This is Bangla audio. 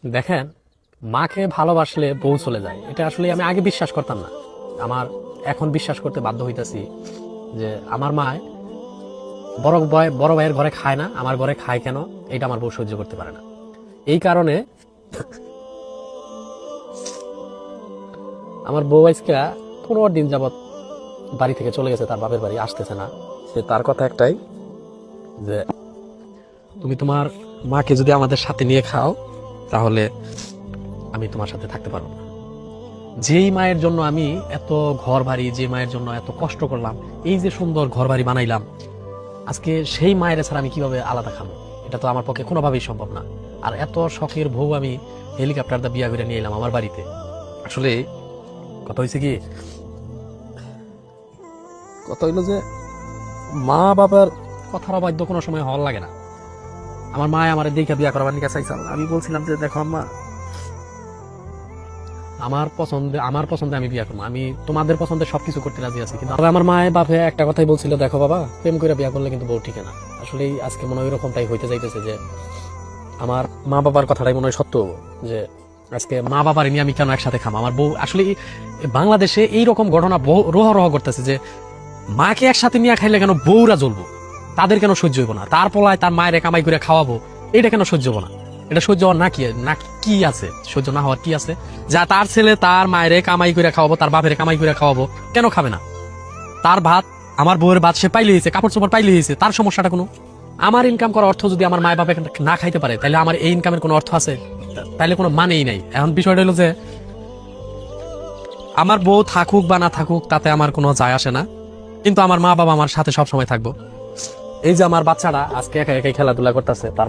দেখেন, মাকে ভালোবাসলে বউ চলে যায়, এটা আসলে আমি আগে বিশ্বাস করতাম না। আমার এখন বিশ্বাস করতে বাধ্য হইতাছি যে আমার মা বড় ভাইয়ের ঘরে খায় না, আমার ঘরে খায় কেন, এটা আমার বউ সহ্য করতে পারে না। এই কারণে আমার বউ আজকে 15 দিন যাবত বাড়ি থেকে চলে গেছে, তার বাপের বাড়ি আসতেছে না। সে তার কথা একটাই যে তুমি তোমার মাকে যদি আমাদের সাথে নিয়ে খাও তাহলে আমি তোমার সাথে থাকতে পারবো না। যেই মায়ের জন্য আমি এত ঘর বাড়ি, যে মায়ের জন্য এত কষ্ট করলাম, এই যে সুন্দর ঘর বাড়ি বানাইলাম, আজকে সেই মায়ের ছাড়া আমি কিভাবে আলাদা খাবো? এটা তো আমার পক্ষে কোনোভাবেই সম্ভব না। আর এত শখের বউ আমি হেলিকপ্টার দা বিয়া করে নিয়ে এলাম আমার বাড়িতে। আসলে কথা হয়েছে কি, কথা হইলো যে মা বাবার কথার অবাধ্য কোনো সময় হওয়ার লাগে না। আমার মা আমার দেখে বিয়া করাবার নিয়ে চাইছিল, আমি বলছিলাম যে দেখো আম্মা, আমার পছন্দে আমি বিয়া করবো, আমি তোমাদের পছন্দে সবকিছু করতে রাজি আছি। কিন্তু আমার মায়ের বাপে একটা কথাই বলছিল, দেখো বাবা, প্রেম করে বিয়া করলে কিন্তু বউ ঠিক না। আসলে আজকে মনে হয় এরকমটাই হইতে যাইতেছে যে আমার মা বাবার কথাটাই মনে হয় সত্য, যে আজকে মা বাবার নিয়ে আমি কেন একসাথে খাম। আমার বউ আসলে বাংলাদেশে এইরকম ঘটনা রহ রহ করতেছে যে মাকে একসাথে নিয়ে খাইলে কেন বউরা জ্বলবো, তাদের কেন সহ্য হইব না, তার পলায় তার মায়ের কামাই করে খাওয়াবো, এটা কেন সহ্য হবো না? এটা সহ্য হওয়ার না কি আছে? সহ্য না হওয়ার কি আছে? যা তার ছেলে তার মায়ের কামাই করে খাওয়াবো, তার বাপের কামাই করে খাওয়াবো, কেন খাবে না? তার ভাত, আমার বউয়ের ভাত সে পাইলে হয়েছে, কাপড় চোপড় পাইলে হয়েছে, তার সমস্যাটা কোনো? আমার ইনকাম করার অর্থ যদি আমার মায় বাপে না খাইতে পারে, তাহলে আমার এই ইনকামের কোনো অর্থ আছে? তাইলে কোনো মানেই নাই। এখন বিষয়টা হলো যে আমার বউ থাকুক বা না থাকুক তাতে আমার কোনো যায় আসে না, কিন্তু আমার মা বাবা আমার সাথে সবসময় থাকবো। এই যে আমার বাচ্চাটা আজকে একা একাই খেলাধুলা করতেছে, তার